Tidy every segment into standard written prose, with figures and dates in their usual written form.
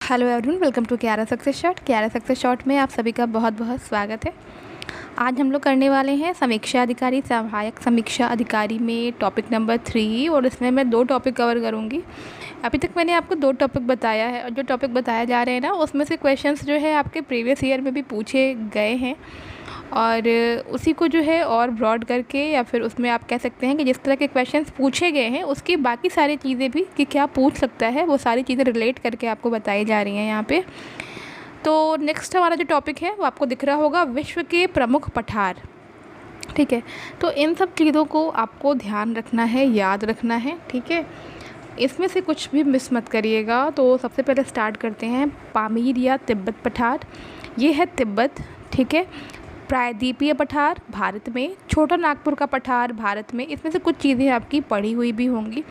Hello everyone, welcome to Kiara success short में आप सभी का बहुत बहुत स्वागत है। आज हम लोग करने वाले हैं समीक्षा अधिकारी, सहायक समीक्षा अधिकारी में टॉपिक नंबर 3 और इसमें मैं 2 टॉपिक कवर करूंगी। अभी तक मैंने आपको 2 टॉपिक बताया है और जो टॉपिक बताया जा रहे हैं ना, उसमें से क्वेश्चंस जो है आपके प्रीवियस ईयर में भी पूछे गए हैं और उसी को जो है और ब्रॉड करके या फिर उसमें आप कह सकते हैं कि जिस तरह के क्वेश्चंस पूछे गए हैं उसकी बाकी सारी चीज़ें भी कि क्या पूछ सकता है, वो सारी चीज़ें रिलेट करके आपको बताई जा रही हैं यहाँ पे। तो नेक्स्ट हमारा जो टॉपिक है वो आपको दिख रहा होगा, विश्व के प्रमुख पठार। ठीक है, तो इन सब चीज़ों को आपको ध्यान रखना है, याद रखना है। ठीक है, इसमें से कुछ भी मिस मत करिएगा। तो सबसे पहले स्टार्ट करते हैं पामीर या तिब्बत पठार। ये है तिब्बत। ठीक है, प्रायद्वीपीय पठार भारत में, छोटा नागपुर का पठार भारत में, इसमें से कुछ चीज़ें आपकी पढ़ी हुई भी होंगी।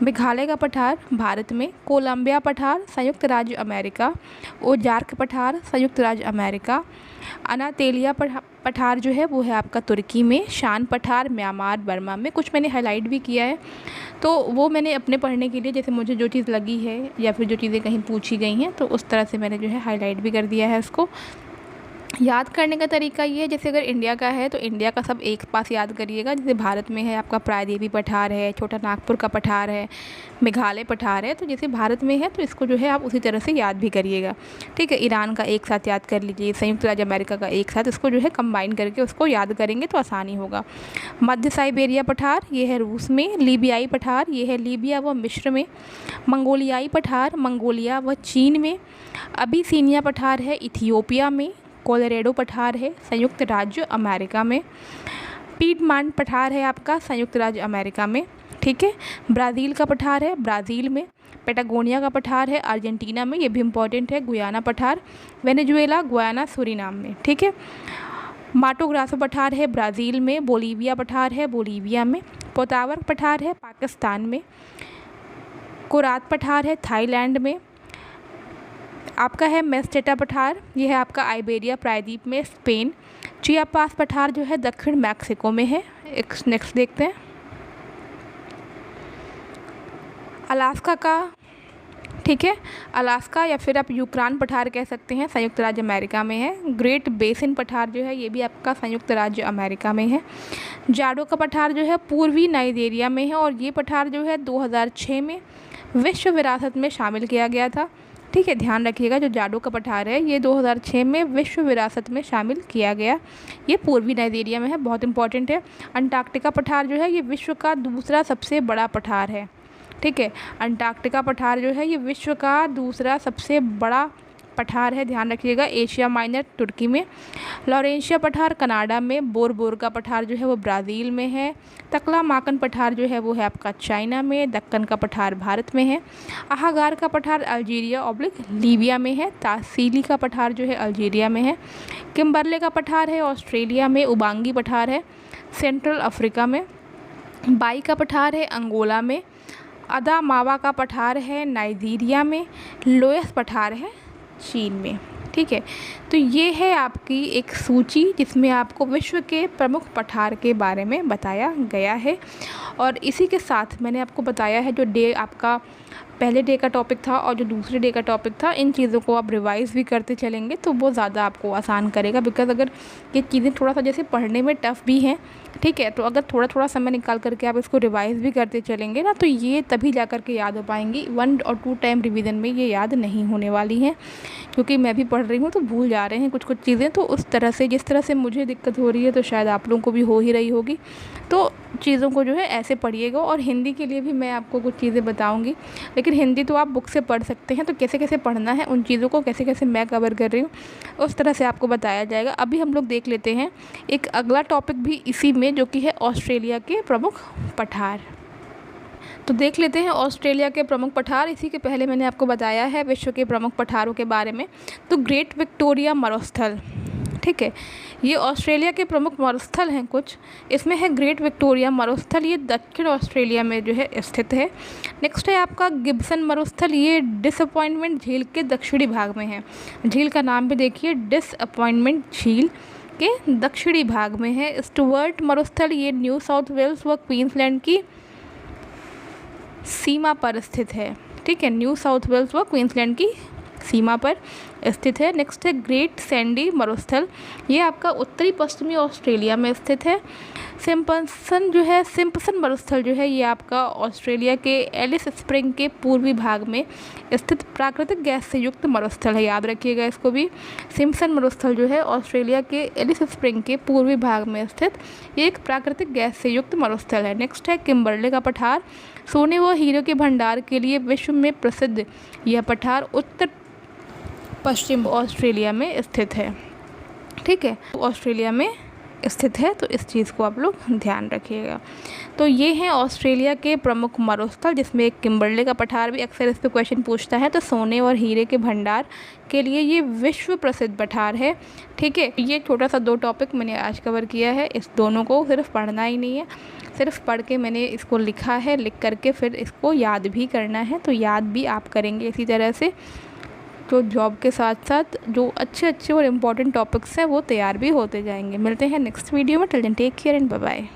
मेघालय का पठार भारत में, कोलंबिया पठार संयुक्त राज्य अमेरिका, ओजार्क पठार संयुक्त राज्य अमेरिका, अनातेलिया पठार जो है वो है आपका तुर्की में, शान पठार म्यांमार बर्मा में। कुछ मैंने हाईलाइट भी किया है, तो वो मैंने अपने पढ़ने के लिए, जैसे मुझे जो चीज़ लगी है या फिर जो चीज़ें कहीं पूछी गई हैं तो उस तरह से मैंने जो है हाईलाइट भी कर दिया है इसको। याद करने का तरीका ये है, जैसे अगर इंडिया का है तो इंडिया का सब एक पास याद करिएगा। जैसे भारत में है आपका प्रायद्वीपीय पठार है, छोटा नागपुर का पठार है, मेघालय पठार है, तो जैसे भारत में है तो इसको जो है आप उसी तरह से याद भी करिएगा। ठीक है, ईरान का एक साथ याद कर लीजिए, संयुक्त राज्य अमेरिका का एक साथ, इसको जो है कंबाइन करके उसको याद करेंगे तो आसानी होगा। मध्य साइबेरिया पठार ये है रूस में, लीबियाई पठार ये है लीबिया व मिस्र में, मंगोलियाई पठार मंगोलिया व चीन में, अबिसिनिया पठार है इथियोपिया में, कोलोराडो पठार है संयुक्त राज्य अमेरिका में, पीडमांट पठार है आपका संयुक्त राज्य अमेरिका में। ठीक है, ब्राज़ील का पठार है ब्राज़ील में, पेटागोनिया का पठार है अर्जेंटीना में, ये भी इम्पॉर्टेंट है, गुयाना पठार वेनेजुएला गुयाना सूरीनाम में। ठीक है, माटो ग्रासो पठार है ब्राज़ील में, बोलीविया पठार है बोलीविया में, पोतावर पठार है पाकिस्तान में, कोरात पठार है थाईलैंड में, आपका है मेस्टेटा पठार, ये है आपका आइबेरिया प्रायद्वीप में स्पेन, चियापास पठार जो है दक्षिण मैक्सिको में है। एक नेक्स्ट देखते हैं अलास्का का। ठीक है, अलास्का या फिर आप यूक्रान पठार कह सकते हैं, संयुक्त राज्य अमेरिका में है। ग्रेट बेसिन पठार जो है ये भी आपका संयुक्त राज्य अमेरिका में है। जाडो का पठार जो है पूर्वी नाइजीरिया में है और ये पठार जो है 2006 में विश्व विरासत में शामिल किया गया था। ठीक है, ध्यान रखिएगा, जो जाडो का पठार है ये 2006 में विश्व विरासत में शामिल किया गया, ये पूर्वी नाइजीरिया में है, बहुत इंपॉर्टेंट है। अंटार्कटिका पठार जो है ये विश्व का दूसरा सबसे बड़ा पठार है। ठीक है, अंटार्कटिका पठार जो है ये विश्व का दूसरा सबसे बड़ा पठार है, ध्यान रखिएगा, एशिया माइनर तुर्की में। लॉरेंशिया पठार कनाडा में, बोरबोर का पठार जो है वो ब्राज़ील में है, तकलामाकन पठार जो है वो है आपका चाइना में, दक्कन का पठार भारत में है, आहागार का पठार अल्जीरिया ऑब्लिक लीबिया में है, तासीली का पठार जो है अल्जीरिया में है, किम्बरले का पठार है ऑस्ट्रेलिया में, उबांगी पठार है सेंट्रल अफ्रीका में, बाई का पठार है अंगोला में, अदामावा का पठार है नाइजीरिया में, लोयस पठार है चीन में। ठीक है, तो ये है आपकी एक सूची जिसमें आपको विश्व के प्रमुख पठार के बारे में बताया गया है। और इसी के साथ मैंने आपको बताया है जो डे आपका पहले डे का टॉपिक था और जो दूसरे डे का टॉपिक था, इन चीज़ों को आप रिवाइज़ भी करते चलेंगे तो वो ज़्यादा आपको आसान करेगा। बिकॉज़ अगर ये चीज़ें थोड़ा सा जैसे पढ़ने में टफ़ भी हैं, ठीक है, तो अगर थोड़ा थोड़ा समय निकाल करके आप इसको रिवाइज़ भी करते चलेंगे ना, तो ये तभी जा कर के याद हो पाएंगी। 1 और 2 टाइम रिवीजन में ये याद नहीं होने वाली हैं, क्योंकि मैं भी पढ़ रही हूँ तो भूल जा रहे हैं कुछ कुछ चीज़ें। तो उस तरह से जिस तरह से मुझे दिक्कत हो रही है तो शायद आप लोगों को भी हो ही रही होगी। तो चीज़ों को जो है ऐसे पढ़िएगा। और हिंदी के लिए भी मैं आपको कुछ चीज़ें बताऊंगी, लेकिन हिंदी तो आप बुक से पढ़ सकते हैं, तो कैसे कैसे पढ़ना है उन चीज़ों को कैसे कैसे मैं कवर कर रही हूँ उस तरह से आपको बताया जाएगा। अभी हम लोग देख लेते हैं एक अगला टॉपिक भी इसी में, जो कि है ऑस्ट्रेलिया के प्रमुख पठार। तो देख लेते हैं ऑस्ट्रेलिया के प्रमुख पठार। इसी के पहले मैंने आपको बताया है विश्व के प्रमुख पठारों के बारे में। तो ग्रेट विक्टोरिया मरुस्थल, ठीक है, ये ऑस्ट्रेलिया के प्रमुख मरुस्थल हैं कुछ। इसमें है ग्रेट विक्टोरिया मरुस्थल, ये दक्षिण ऑस्ट्रेलिया में जो है स्थित है। नेक्स्ट है आपका गिब्सन मरुस्थल, ये डिसअपॉइंटमेंट झील के दक्षिणी भाग में है। झील का नाम भी देखिए, डिसअपॉइंटमेंट झील के दक्षिणी भाग में है। स्टुअर्ट मरुस्थल, ये न्यू साउथ वेल्स व क्वींसलैंड की सीमा पर स्थित है। ठीक है, न्यू साउथ वेल्स व क्वींसलैंड की सीमा पर स्थित है। नेक्स्ट है ग्रेट सैंडी मरुस्थल, ये आपका उत्तरी पश्चिमी ऑस्ट्रेलिया में स्थित है। सिम्पसन मरुस्थल जो है ये आपका ऑस्ट्रेलिया के एलिस स्प्रिंग के पूर्वी भाग में स्थित प्राकृतिक गैस से युक्त मरुस्थल है, याद रखिएगा इसको भी। सिम्पसन मरुस्थल जो है ऑस्ट्रेलिया के एलिस स्प्रिंग के पूर्वी भाग में स्थित एक प्राकृतिक गैस से युक्त मरुस्थल है। नेक्स्ट है किम्बरले का पठार, सोने व हीरे के भंडार के लिए विश्व में प्रसिद्ध यह पठार उत्तर पश्चिम ऑस्ट्रेलिया में स्थित है। ठीक है, ऑस्ट्रेलिया में स्थित है, तो इस चीज़ को आप लोग ध्यान रखिएगा। तो ये हैं ऑस्ट्रेलिया के प्रमुख मरुस्थल, जिसमें एक किम्बरले का पठार भी अक्सर इस पे क्वेश्चन पूछता है। तो सोने और हीरे के भंडार के लिए ये विश्व प्रसिद्ध पठार है। ठीक है, ये छोटा सा 2 टॉपिक मैंने आज कवर किया है। इस दोनों को सिर्फ पढ़ना ही नहीं है, सिर्फ पढ़ के मैंने इसको लिखा है, लिख करके फिर इसको याद भी करना है। तो याद भी आप करेंगे इसी तरह से, तो जॉब के साथ साथ जो अच्छे और इम्पॉर्टेंट टॉपिक्स हैं वो तैयार भी होते जाएंगे। मिलते हैं नेक्स्ट वीडियो में। Till then take care and bye bye.